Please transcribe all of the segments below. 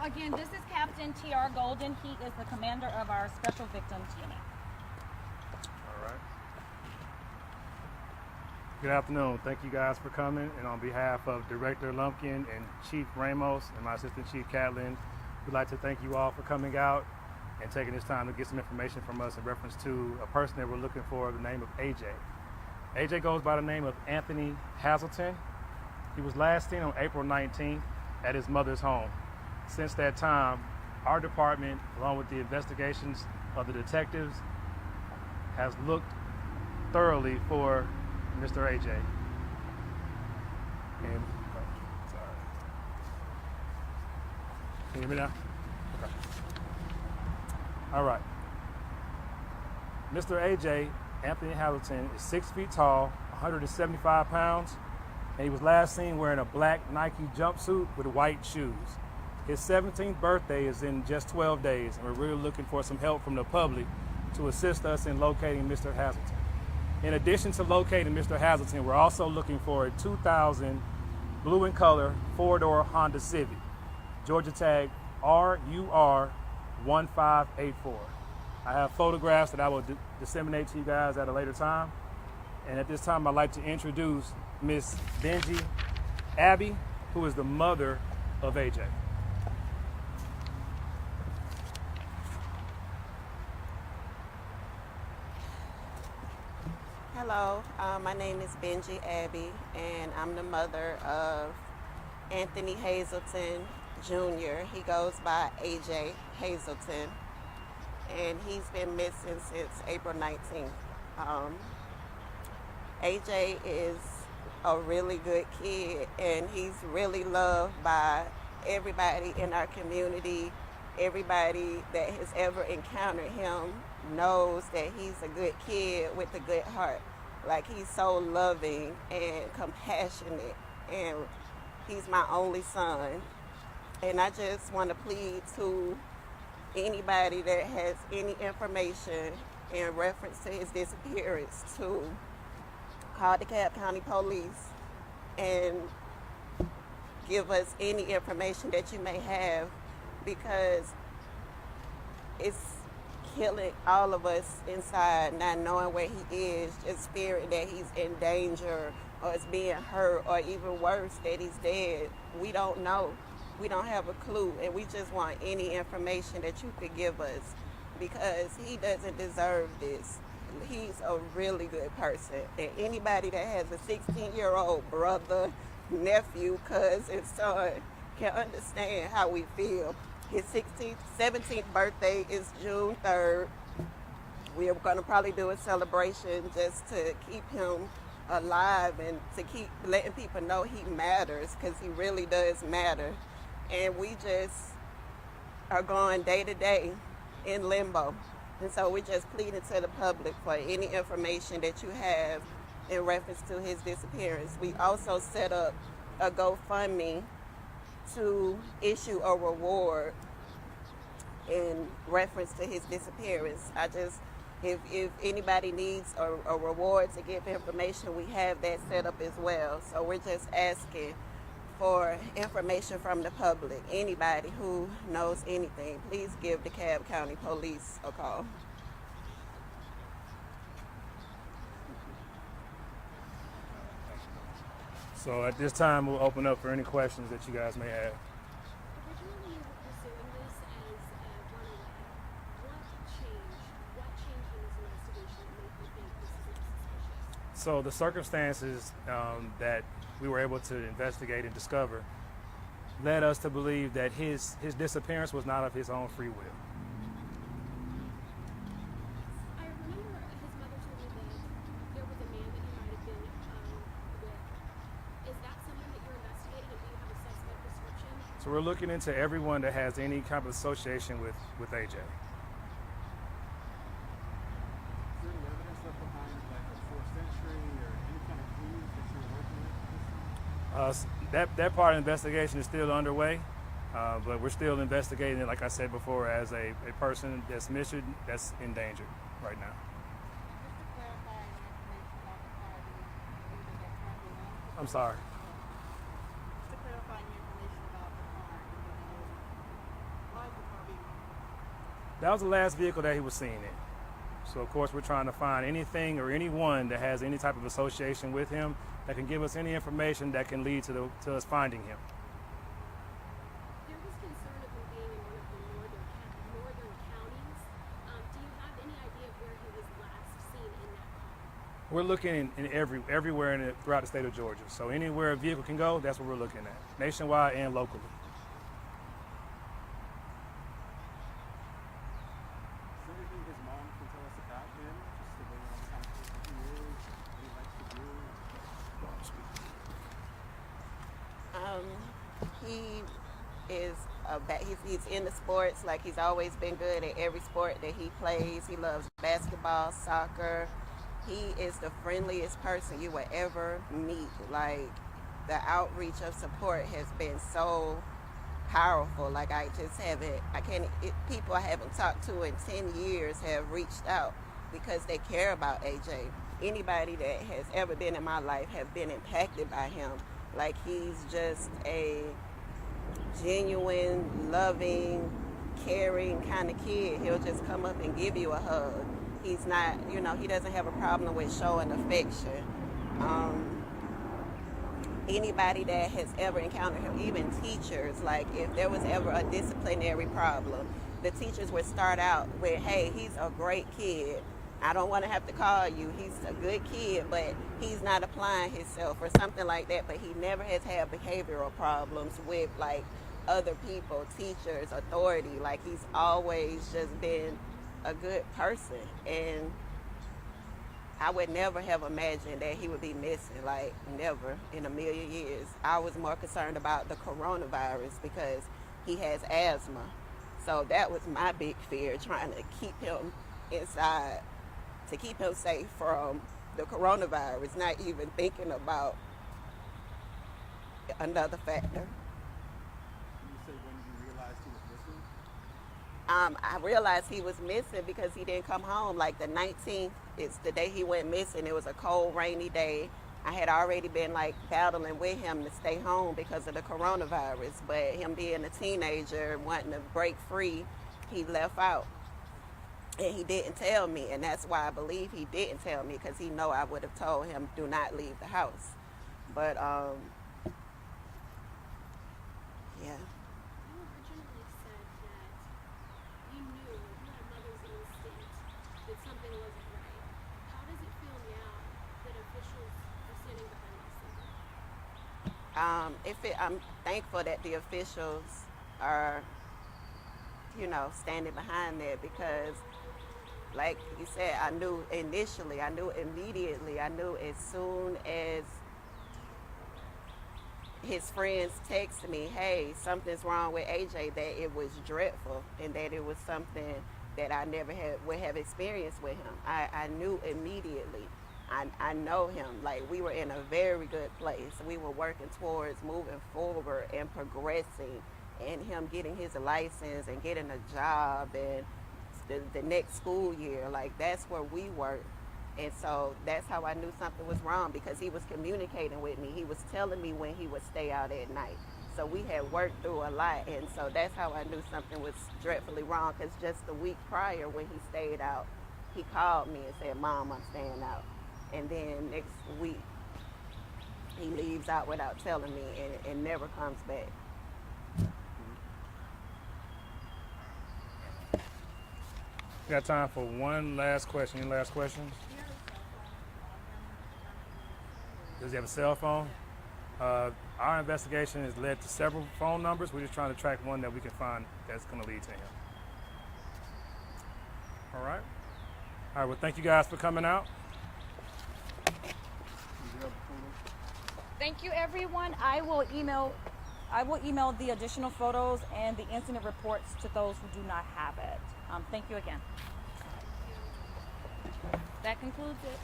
again, this is Captain T.R. Golden. He is the commander of our Special Victims Unit. All right. Good afternoon. Thank you guys for coming. And on behalf of Director Lumpkin and Chief Ramos and my Assistant Chief Catlin, we'd like to thank you all for coming out and taking this time to get some information from us in reference to a person that we're looking for, the name of AJ. AJ goes by the name of Anthony Hazelton. He was last seen on April 19th at his mother's home. Since that time, our department, along with the investigations of the detectives, has looked thoroughly for Mr. AJ. And, sorry. Can you hear me now? Okay. All right. Mr. AJ, Anthony Hazelton, is 6 feet tall, 175 pounds, and he was last seen wearing a black Nike jumpsuit with white shoes. His 17th birthday is in just 12 days, and we're really looking for some help from the public to assist us in locating Mr. Hazelton. In addition to locating Mr. Hazelton, we're also looking for a 2000 blue in color 4-door Honda Civic, Georgia tag RUR 1584. I have photographs that I will disseminate to you guys at a later time. And at this time, I'd like to introduce Miss Benji Abby, who is the mother of AJ. Hello, my name is Benji Abby, and I'm the mother of Anthony Hazelton Jr. He goes by AJ Hazelton, and he's been missing since April 19th. AJ is a really good kid, and he's really loved by everybody in our community. Everybody that has ever encountered him knows that he's a good kid with a good heart. Like, he's so loving and compassionate, and he's my only son. And I just want to plead to anybody that has any information in reference to his disappearance to call DeKalb County Police and give us any information that you may have, because it's killing all of us inside, not knowing where he is, just fearing that he's in danger or is being hurt, or even worse, that he's dead. We don't know. We don't have a clue, and we just want any information that you could give us, because he doesn't deserve this. He's a really good person, and anybody that has a 16-year-old brother, nephew, cousin, son can understand how we feel. His 17th birthday is June 3rd. We're going to probably do a celebration just to keep him alive and to keep letting people know he matters, because he really does matter. And we just are going day to day in limbo. And so we're just pleading to the public for any information that you have in reference to his disappearance. We also set up a GoFundMe to issue a reward in reference to his disappearance. If anybody needs a reward to give information, we have that set up as well. So we're just asking for information from the public. Anybody who knows anything, please give DeKalb County Police a call. So at this time, we'll open up for any questions that you guys may have. Originally, you were pursuing this as a runaway. What changed in this investigation that made you think this is suspicious? So the circumstances that we were able to investigate and discover led us to believe that his disappearance was not of his own free will. I remember his mother told me that there was a man that he might have been with. Is that someone that you're investigating, and do you have a suspect description? So we're looking into everyone that has any kind of association with AJ. Is there any evidence left behind, like a forced entry or any kind of clues that you're working with? That part of the investigation is still underway, but we're still investigating it, like I said before, as a person that's missing, that's in danger right now. Just to clarify your information about the car, do you believe that they're currently owned? I'm sorry. Just to clarify your information about the car, do you believe That was the last vehicle that he was seen in. So of course we're trying to find anything or anyone that has any type of association with him that can give us any information that can lead to us finding him. There was concern of him being in one of the northern counties. Do you have any idea of where he was last seen in that car? We're looking in everywhere throughout the state of Georgia. So anywhere a vehicle can go, that's what we're looking at, nationwide and locally. Is there anything his mom can tell us about him? Just the way kind of person he is, what he likes to do? He is he's into sports. Like, he's always been good at every sport that he plays. He loves basketball, soccer. He is the friendliest person you will ever meet. Like, the outreach of support has been so powerful. Like, people I haven't talked to in 10 years have reached out because they care about AJ. Anybody that has ever been in my life have been impacted by him. Like, he's just a genuine, loving, caring kind of kid. He'll just come up and give you a hug. He's not, he doesn't have a problem with showing affection. Anybody that has ever encountered him, even teachers, like, if there was ever a disciplinary problem, the teachers would start out with, hey, he's a great kid. I don't want to have to call you. He's a good kid, but he's not applying himself or something like that. But he never has had behavioral problems with, like, other people, teachers, authority. Like, he's always just been a good person. And I would never have imagined that he would be missing, like, never in a million years. I was more concerned about the coronavirus because he has asthma. So that was my big fear, trying to keep him inside, to keep him safe from the coronavirus, not even thinking about another factor. You say when you realized he was missing? I realized he was missing because he didn't come home. Like, the 19th is the day he went missing. It was a cold, rainy day. I had already been, like, battling with him to stay home because of the coronavirus. But him being a teenager, wanting to break free, he left out. And he didn't tell me, and that's why I believe he didn't tell me, because he know I would have told him, do not leave the house. But, yeah. You originally said that you knew, you had a mother's instinct that something wasn't right. How does it feel now that officials are sitting behind this thing? I'm thankful that the officials are, standing behind that, because, like you said, I knew initially, I knew immediately, I knew as soon as his friends texted me, hey, something's wrong with AJ, that it was dreadful and that it was something that I never would have experienced with him. I knew immediately. I know him. Like, we were in a very good place. We were working towards moving forward and progressing, and him getting his license and getting a job and the next school year. Like, that's where we worked. And so that's how I knew something was wrong, because he was communicating with me. He was telling me when he would stay out at night. So we had worked through a lot, and so that's how I knew something was dreadfully wrong, because just the week prior when he stayed out, he called me and said, Mom, I'm staying out. And then next week, he leaves out without telling me and never comes back. Got time for one last question. Any last questions? Does he have a cell phone? Our investigation has led to several phone numbers. We're just trying to track one that we can find that's going to lead to him. All right. All right. Well, thank you guys for coming out. Thank you, everyone. I will email the additional photos and the incident reports to those who do not have it. Thank you again. That concludes it.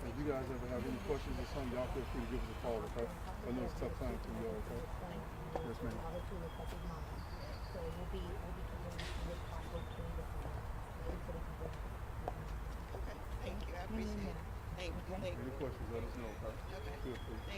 If you guys ever have any questions or something, y'all feel free to give us a call, okay? I know it's a tough time for you all, okay? Yes, ma'am. Okay, thank you. I appreciate it. Thank you. Any questions, let us know, okay? Feel free. Thank